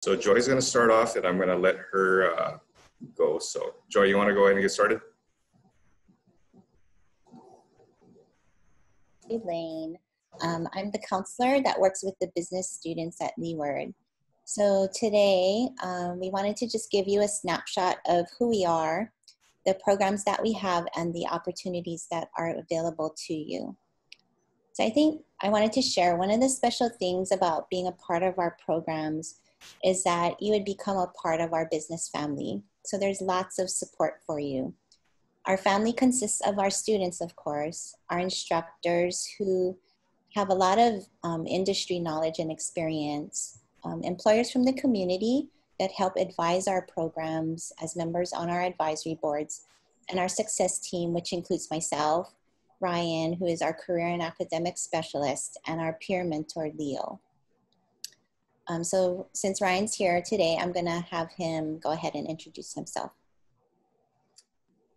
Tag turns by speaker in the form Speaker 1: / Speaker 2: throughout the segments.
Speaker 1: So Joy's going to start off, and I'm going to let her go. So Joy, you want to go ahead and get started?
Speaker 2: Elaine. I'm the counselor that works with the business students at Leeward. So today, we wanted to just give you a snapshot of who we are, the programs that we have, and the opportunities that are available to you. So I think I wanted to share one of the special things about being a part of our programs is that you would become a part of our business family. So there's lots of support for you. Our family consists of our students, of course, our instructors who have a lot of industry knowledge and experience, employers from the community that help advise our programs as members on our advisory boards, and our success team, which includes myself, Ryan, who is our career and academic specialist, and our peer mentor, Leo. So since Ryan's here today, I'm gonna have him go ahead and introduce himself.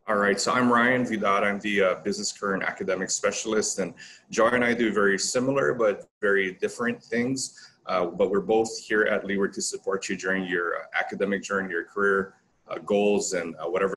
Speaker 1: All right, so I'm Rien Vidad. I'm the business career and academic specialist, and Joy and I do very similar but very different things. But we're both here at Leeward to support you during your academic journey, your career goals, and whatever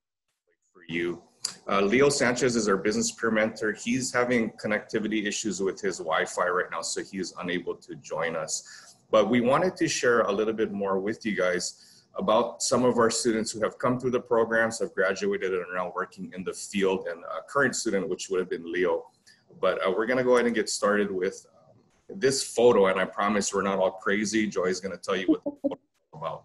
Speaker 1: for you. Leo Sanchez is our business peer mentor. He's having connectivity issues with his Wi-Fi right now, so he is unable to join us. But we wanted to share a little bit more with you guys about some of our students who have come through the programs, have graduated, and are now working in the field, and a current student, which would have been Leo. But we're gonna go ahead and get started with this photo, and I promise we're not all crazy. Joy's gonna tell you what the photo is about.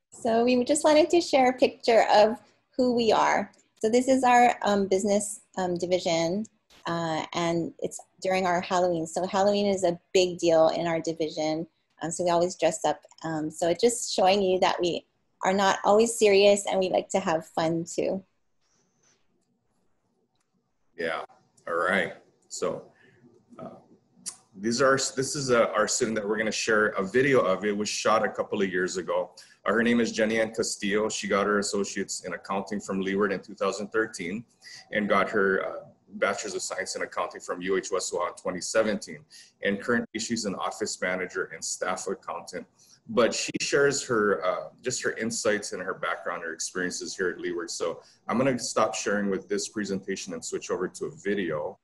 Speaker 2: So we just wanted to share a picture of who we are. So this is our business division, and it's during our Halloween. So Halloween is a big deal in our division. So we always dress up. So it's just showing you that we are not always serious and we like to have fun too.
Speaker 1: Yeah, all right. So this is our student that we're gonna share a video of. It was shot a couple of years ago. Her name is Jenny Ann Castillo. She got her associates in accounting from Leeward in 2013 and got her Bachelor's of Science in Accounting from UH Westlaw in 2017. And currently she's an office manager and staff accountant. But she shares her, just her insights and her background, her experiences here at Leeward. So I'm gonna stop sharing with this presentation and switch over to a video.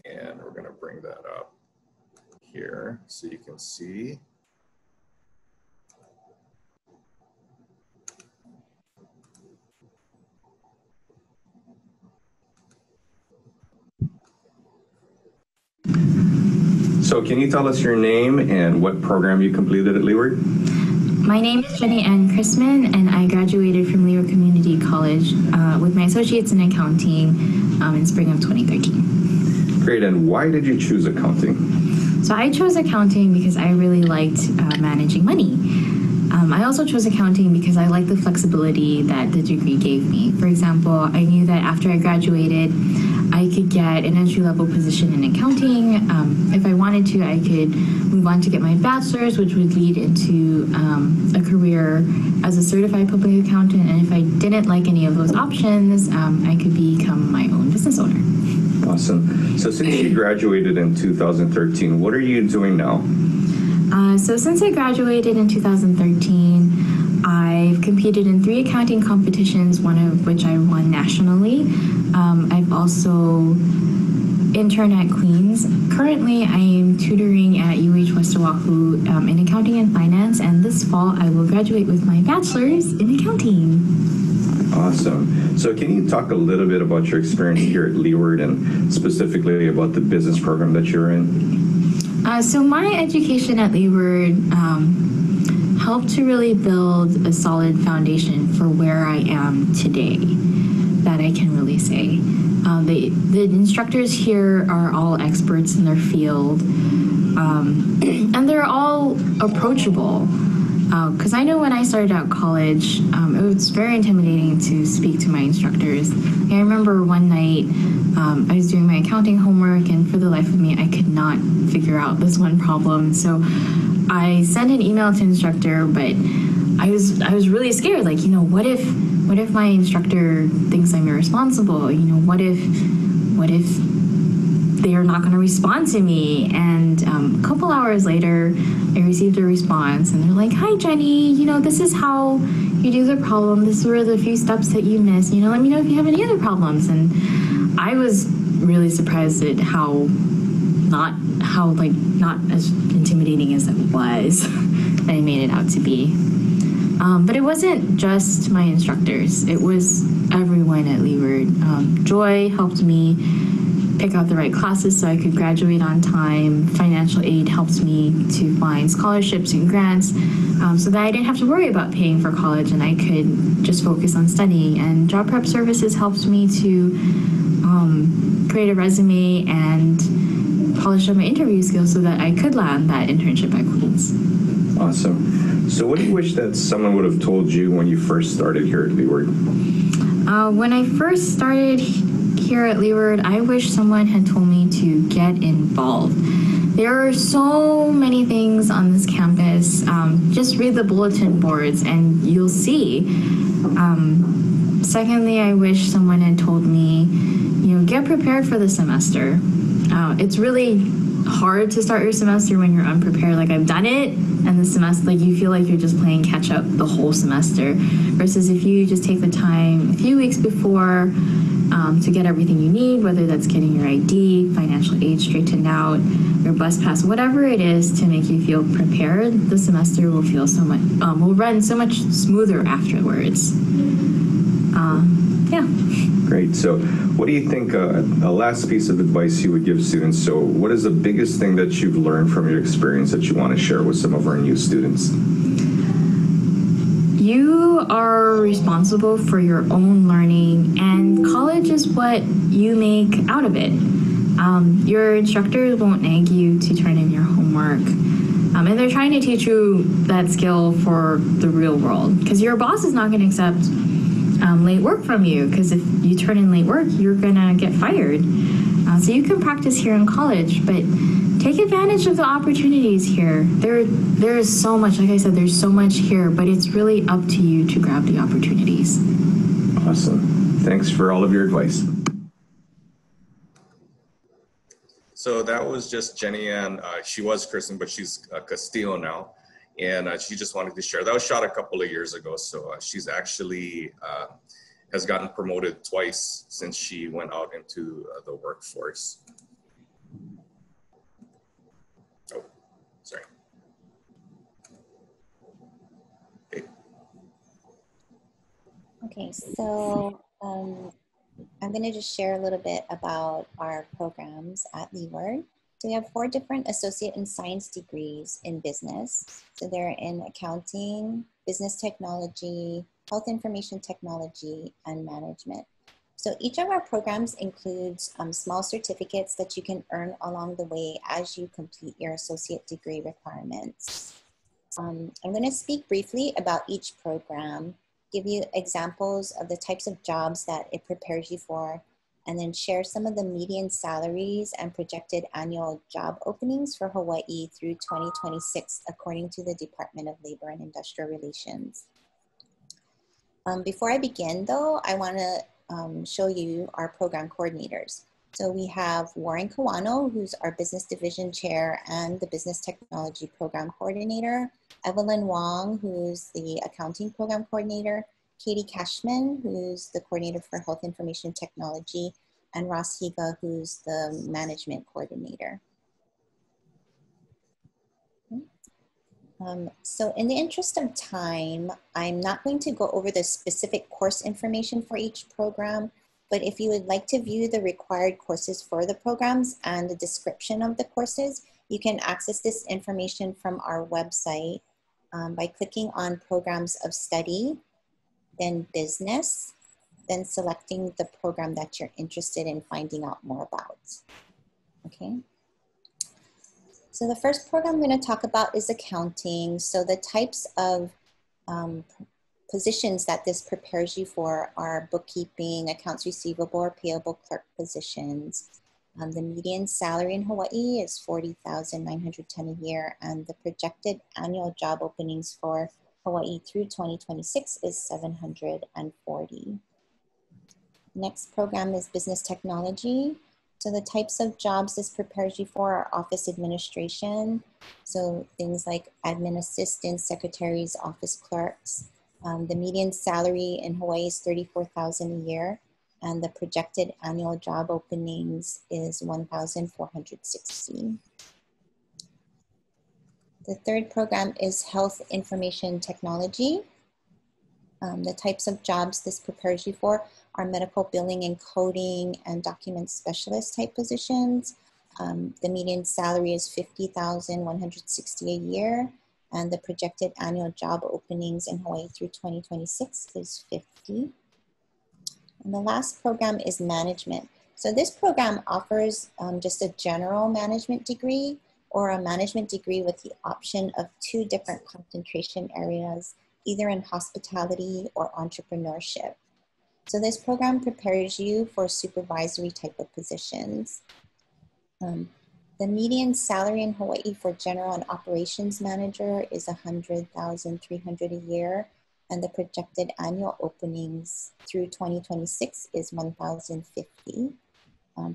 Speaker 1: And we're gonna bring that up here so you can see. So can you tell us your name and what program you completed at Leeward?
Speaker 3: My name is Jenny Ann Chrisman, and I graduated from Leeward Community College with my associates in accounting in spring of 2013.
Speaker 1: Great, and why did you choose accounting?
Speaker 3: So I chose accounting because I really liked managing money. I also chose accounting because I liked the flexibility that the degree gave me. For example, I knew that after I graduated, I could get an entry-level position in accounting. If I wanted to, I could move on to get my bachelor's, which would lead into a career as a certified public accountant. And if I didn't like any of those options, I could become my own business owner.
Speaker 1: Awesome. So since you graduated in 2013, what are you doing now?
Speaker 3: So since I graduated in 2013, I've competed in 3 accounting competitions, one of which I won nationally. I've also interned at Queens. Currently, I am tutoring at UH West Oahu in accounting and finance, and this fall I will graduate with my bachelor's in accounting.
Speaker 1: Awesome. So can you talk a little bit about your experience here at Leeward and specifically about the business program that you're in?
Speaker 3: So my education at Leeward helped to really build a solid foundation for where I am today, that I can really say. The instructors here are all experts in their field, and they're all approachable. Because I know when I started out college, it was very intimidating to speak to my instructors. I remember one night I was doing my accounting homework, and for the life of me, I could not figure out this one problem. So I sent an email to instructor, but I was really scared. Like, you know, what if my instructor thinks I'm irresponsible? You know, what if they're not going to respond to me. And a couple hours later, I received a response, and they're like, "Hi, Jenny. This is how you do the problem. This were the few steps that you missed. Let me know if you have any other problems." And I was really surprised at how not as intimidating as it was that I made it out to be. But it wasn't just my instructors. It was everyone at Leeward. Joy helped me pick out the right classes so I could graduate on time. Financial aid helped me to find scholarships and grants so that I didn't have to worry about paying for college and I could just focus on studying. And Job Prep Services helped me to create a resume and polish up my interview skills so that I could land that internship at Queen's.
Speaker 4: Awesome. So what do you wish that someone would have told you when you first started here at Leeward?
Speaker 3: When I first started here at Leeward, I wish someone had told me to get involved. There are so many things on this campus. Just read the bulletin boards and you'll see. Secondly, I wish someone had told me, get prepared for the semester. It's really hard to start your semester when you're unprepared. Like, I've done it, and the semester, you feel like you're just playing catch up the whole semester, versus if you just take the time a few weeks before to get everything you need, whether that's getting your ID, financial aid straightened out, your bus pass, whatever it is to make you feel prepared, the semester will feel will run so much smoother afterwards. Yeah.
Speaker 4: Great. So what do you think, a last piece of advice you would give students? So what is the biggest thing that you've learned from your experience that you want to share with some of our new students?
Speaker 3: You are responsible for your own learning, and college is what you make out of it. Your instructors won't nag you to turn in your homework. And they're trying to teach you that skill for the real world, because your boss is not going to accept late work from you, because if you turn in late work, you're gonna get fired. So you can practice here in college, but take advantage of the opportunities here. There is so much, like I said, there's so much here, but it's really up to you to grab the opportunities.
Speaker 4: Awesome. Thanks for all of your advice.
Speaker 1: So that was just Jenny, and she was Kristen, but she's Castillo now. And she just wanted to share. That was shot a couple of years ago. So she's actually has gotten promoted twice since she went out into the workforce. Oh, sorry.
Speaker 2: Okay, so I'm going to just share a little bit about our programs at Leeward. So we have 4 different associate and science degrees in business. So they're in accounting, business technology, health information technology, and management. So each of our programs includes small certificates that you can earn along the way as you complete your associate degree requirements. I'm going to speak briefly about each program, give you examples of the types of jobs that it prepares you for, and then share some of the median salaries and projected annual job openings for Hawaii through 2026, according to the Department of Labor and Industrial Relations. Before I begin though, I wanna show you our program coordinators. So we have Warren Kawano, who's our business division chair and the business technology program coordinator, Evelyn Wong, who's the accounting program coordinator, Katie Cashman, who's the coordinator for health information technology, and Ross Higa, who's the management coordinator. So in the interest of time, I'm not going to go over the specific course information for each program, but if you would like to view the required courses for the programs and the description of the courses, you can access this information from our website by clicking on Programs of Study, then Business, then selecting the program that you're interested in finding out more about. Okay. So the first program I'm going to talk about is accounting. So the types of positions that this prepares you for are bookkeeping, accounts receivable or payable clerk positions. The median salary in Hawaii is $40,910 a year, and the projected annual job openings for Hawaii through 2026 is 740. Next program is business technology. So the types of jobs this prepares you for are office administration. So things like admin assistants, secretaries, office clerks. The median salary in Hawaii is $34,000 a year, and the projected annual job openings is 1,460. The third program is health information technology. The types of jobs this prepares you for are medical billing and coding and document specialist type positions. The median salary is $50,160 a year, and the projected annual job openings in Hawaii through 2026 is 50. And the last program is management. So this program offers just a general management degree or a management degree with the option of 2 different concentration areas, either in hospitality or entrepreneurship. So this program prepares you for supervisory type of positions. The median salary in Hawaii for general and operations manager is $100,300 a year, and the projected annual openings through 2026 is 1,050.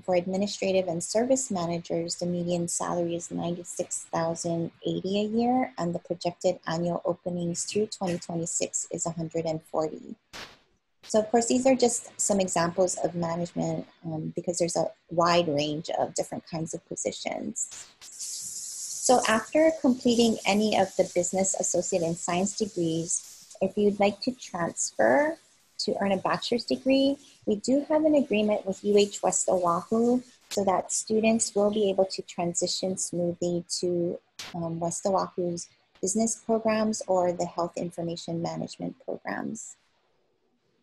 Speaker 2: For administrative and service managers, the median salary is $96,080 a year, and the projected annual openings through 2026 is 140. So of course, these are just some examples of management because there's a wide range of different kinds of positions. So after completing any of the business, associate, and science degrees, if you'd like to transfer to earn a bachelor's degree, we do have an agreement with UH West Oahu so that students will be able to transition smoothly to West Oahu's business programs or the health information management programs.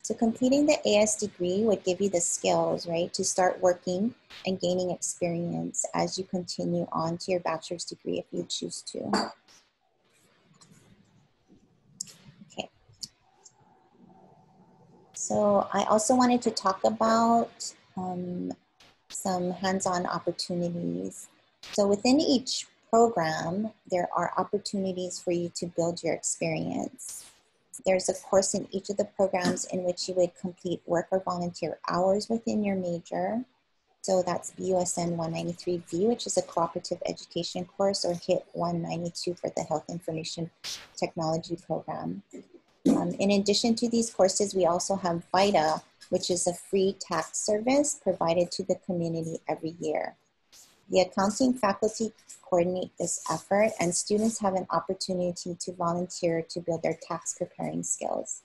Speaker 2: So completing the AS degree would give you the skills, right, to start working and gaining experience as you continue on to your bachelor's degree if you choose to. Okay. So I also wanted to talk about some hands-on opportunities. So within each program, there are opportunities for you to build your experience. There's a course in each of the programs in which you would complete work or volunteer hours within your major. So that's BUSN 193V, which is a cooperative education course, or HIT 192 for the health information technology program. In addition to these courses, we also have VITA, which is a free tax service provided to the community every year. The accounting faculty coordinate this effort, and students have an opportunity to volunteer to build their tax preparing skills.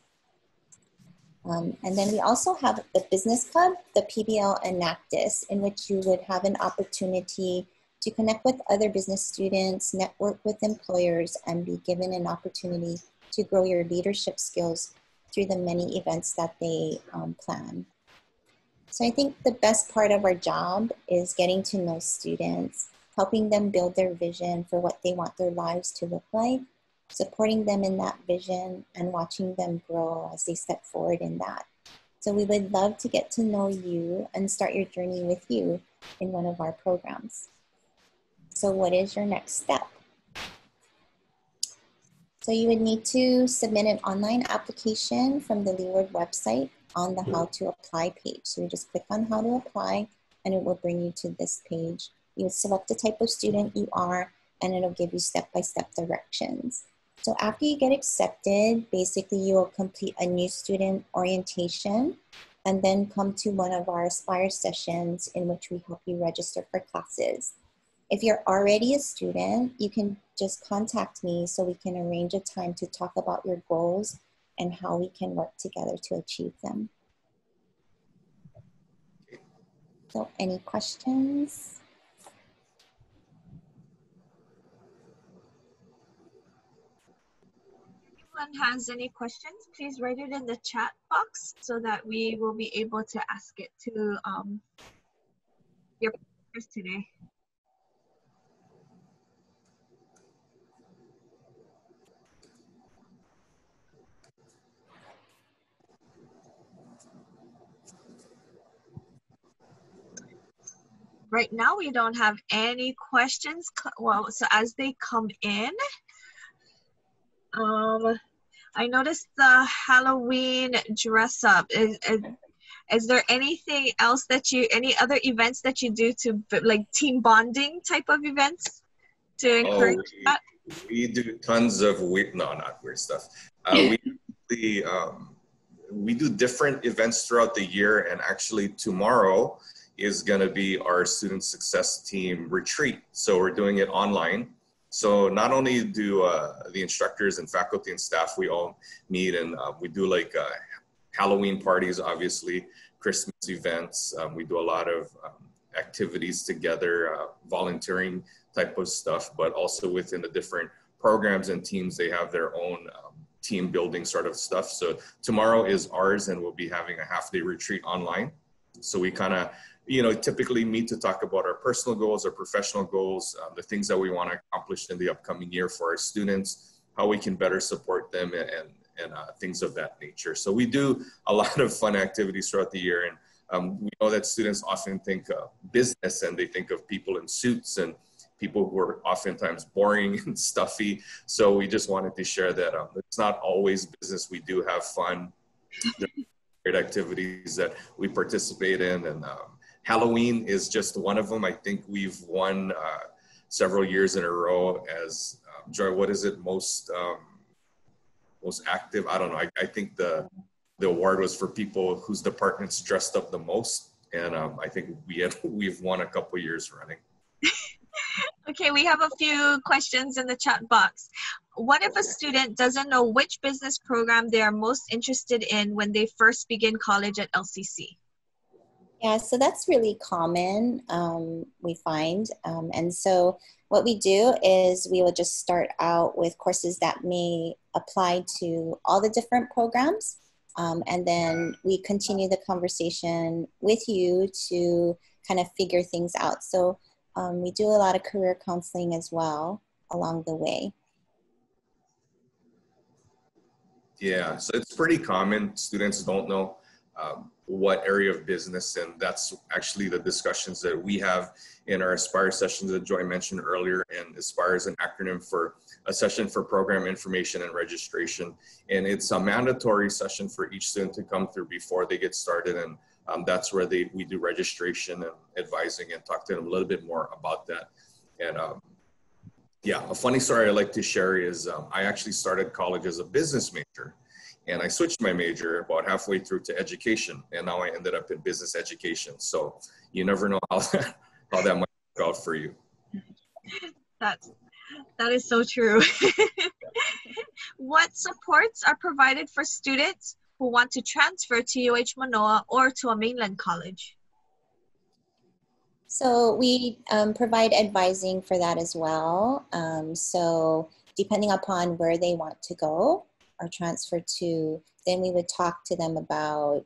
Speaker 2: And then we also have the business club, the PBL and NACDIS, in which you would have an opportunity to connect with other business students, network with employers, and be given an opportunity to grow your leadership skills through the many events that they plan. So I think the best part of our job is getting to know students, helping them build their vision for what they want their lives to look like, supporting them in that vision, and watching them grow as they step forward in that. So we would love to get to know you and start your journey with you in one of our programs. So what is your next step? So you would need to submit an online application from the Leeward website on the How to Apply page. So you just click on How to Apply, and it will bring you to this page. You would select the type of student you are, and it'll give you step-by-step directions. So after you get accepted, basically you will complete a new student orientation and then come to one of our Aspire sessions in which we help you register for classes. If you're already a student, you can just contact me so we can arrange a time to talk about your goals and how we can work together to achieve them. So any questions?
Speaker 5: If anyone has any questions, please write it in the chat box so that we will be able to ask it to your partners today. Right now, we don't have any questions. Well, so as they come in, I noticed the Halloween dress up. Is there anything else any other events that you do to like team bonding type of events to encourage that?
Speaker 1: We do tons of not weird stuff. We do different events throughout the year, and actually tomorrow is going to be our student success team retreat. So we're doing it online. So not only do the instructors and faculty and staff, we all meet, and we do like Halloween parties, obviously, Christmas events. We do a lot of activities together, volunteering type of stuff, but also within the different programs and teams, they have their own team building sort of stuff. So tomorrow is ours, and we'll be having a half-day retreat online. So we kind of, typically meet to talk about our personal goals, our professional goals, the things that we want to accomplish in the upcoming year for our students, how we can better support them, and things of that nature. So we do a lot of fun activities throughout the year, and we know that students often think business, and they think of people in suits and people who are oftentimes boring and stuffy. So we just wanted to share that it's not always business. We do have fun. There are great activities that we participate in, and Halloween is just one of them. I think we've won several years in a row as Joy. What is it? Most active? I don't know. I think the award was for people whose departments dressed up the most, and I think we've won a couple years running.
Speaker 5: Okay, we have a few questions in the chat box. What if a student doesn't know which business program they are most interested in when they first begin college at LCC?
Speaker 2: Yeah, so that's really common, we find. And so what we do is we will just start out with courses that may apply to all the different programs. And then we continue the conversation with you to kind of figure things out. So we do a lot of career counseling as well along the way.
Speaker 1: Yeah, so it's pretty common. Students don't know what area of business, and that's actually the discussions that we have in our Aspire sessions that Joy mentioned earlier. And Aspire is an acronym for a session for program information and registration. And it's a mandatory session for each student to come through before they get started. And that's where we do registration and advising and talk to them a little bit more about that. And yeah, a funny story I like to share is I actually started college as a business major, and I switched my major about halfway through to education, and now I ended up in business education. So you never know how that might work out for you.
Speaker 5: That is so true. What supports are provided for students who want to transfer to UH Manoa or to a mainland college?
Speaker 2: So we provide advising for that as well. So depending upon where they want to go or transfer to, then we would talk to them about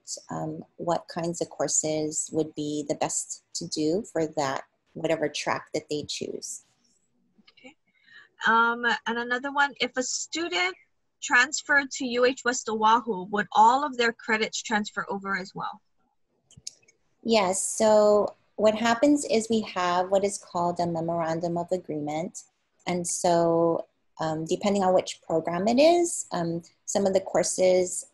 Speaker 2: what kinds of courses would be the best to do for that, whatever track that they choose.
Speaker 5: Okay. And another one, if a student transferred to UH West Oahu, would all of their credits transfer over as well?
Speaker 2: Yes, so what happens is we have what is called a memorandum of agreement. And so depending on which program it is, some of the courses,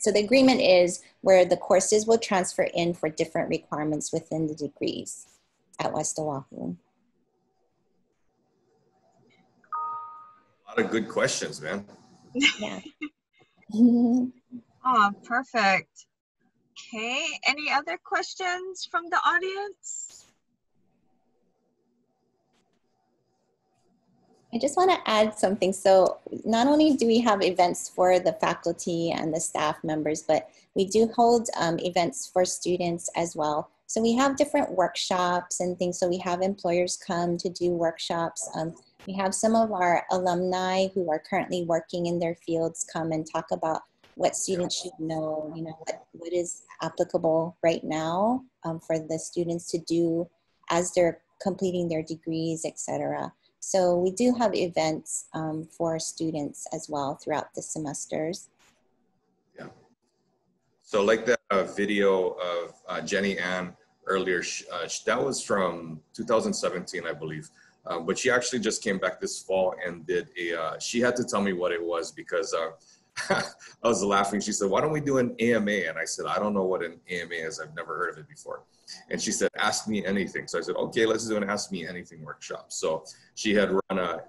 Speaker 2: so the agreement is where the courses will transfer in for different requirements within the degrees at West Oahu.
Speaker 1: A lot of good questions, man.
Speaker 2: Yeah.
Speaker 5: Oh, perfect. Okay, any other questions from the audience?
Speaker 2: I just want to add something. So not only do we have events for the faculty and the staff members, but we do hold events for students as well. So we have different workshops and things. So we have employers come to do workshops. We have some of our alumni who are currently working in their fields come and talk about what students should know, what is applicable right now for the students to do as they're completing their degrees, etc. So we do have events for students as well throughout the semesters.
Speaker 1: Yeah. So like that video of Jenny Ann earlier, that was from 2017, I believe. But she actually just came back this fall and did she had to tell me what it was because I was laughing. She said, why don't we do an AMA? And I said, I don't know what an AMA is. I've never heard of it before. And she said, ask me anything. So I said, okay, let's do an ask me anything workshop. So she had run a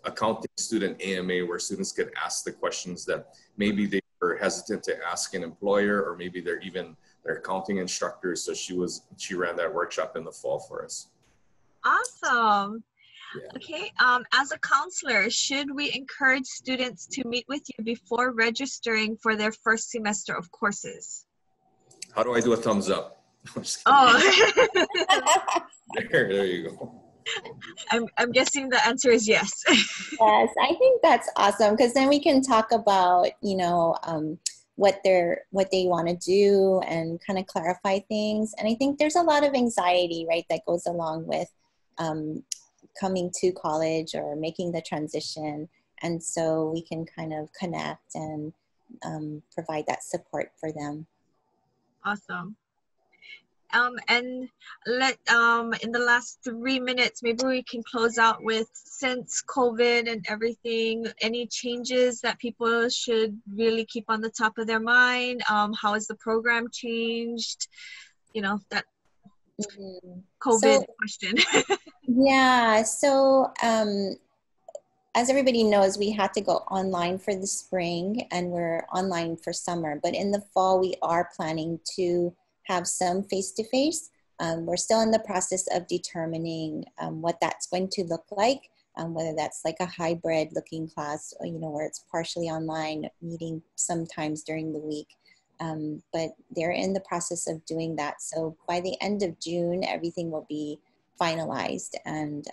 Speaker 1: accounting student AMA where students could ask the questions that maybe they were hesitant to ask an employer, or maybe they're even their accounting instructors. So she ran that workshop in the fall for us.
Speaker 5: Awesome.
Speaker 1: Yeah.
Speaker 5: Okay, as a counselor, should we encourage students to meet with you before registering for their first semester of courses?
Speaker 1: How do I do a thumbs up?
Speaker 5: Oh,
Speaker 1: there you go.
Speaker 5: I'm guessing the answer is yes.
Speaker 2: Yes, I think that's awesome, because then we can talk about, you know, what they want to do and kind of clarify things. And I think there's a lot of anxiety, right, that goes along with coming to college or making the transition. And so we can kind of connect and provide that support for them.
Speaker 5: Awesome. And in the last 3 minutes, maybe we can close out with, since COVID and everything, any changes that people should really keep on the top of their mind? How has the program changed? You know, that COVID question.
Speaker 2: Yeah, so as everybody knows, we had to go online for the spring and we're online for summer. But in the fall, we are planning to have some face-to-face. We're still in the process of determining what that's going to look like, whether that's like a hybrid looking class, or, you know, where it's partially online, meeting sometimes during the week. But they're in the process of doing that. So by the end of June, everything will be finalized, and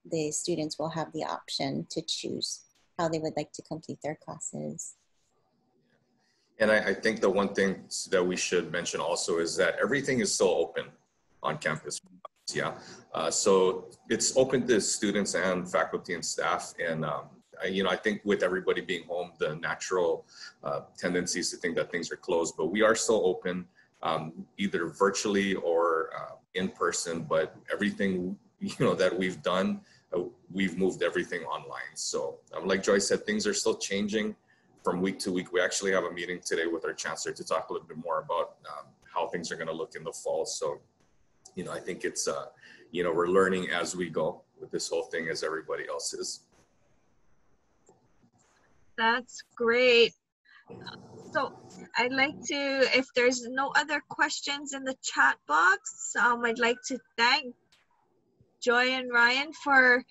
Speaker 2: the students will have the option to choose how they would like to complete their classes.
Speaker 1: And I think the one thing that we should mention also is that everything is still open on campus. Yeah. So it's open to students and faculty and staff. And, you know, I think with everybody being home, the natural tendency is to think that things are closed, but we are still open, either virtually or in person. But everything, you know, that we've done, we've moved everything online. So like Joy said, things are still changing from week to week. We actually have a meeting today with our chancellor to talk a little bit more about how things are going to look in the fall. So, you know, I think it's, you know, we're learning as we go with this whole thing, as everybody else is.
Speaker 5: That's great. So I'd like to, if there's no other questions in the chat box, I'd like to thank Joy and Ryan for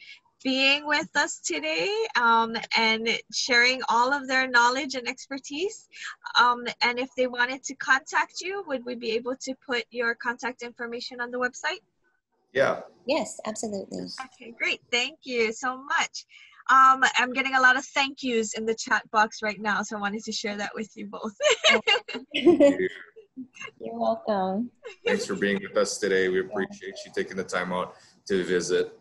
Speaker 5: being with us today and sharing all of their knowledge and expertise. And if they wanted to contact you, would we be able to put your contact information on the website?
Speaker 1: Yeah.
Speaker 2: Yes, absolutely.
Speaker 5: Okay, great. Thank you so much. I'm getting a lot of thank yous in the chat box right now, so I wanted to share that with you both.
Speaker 2: You're welcome.
Speaker 1: Thanks for being with us today. We appreciate you taking the time out to visit.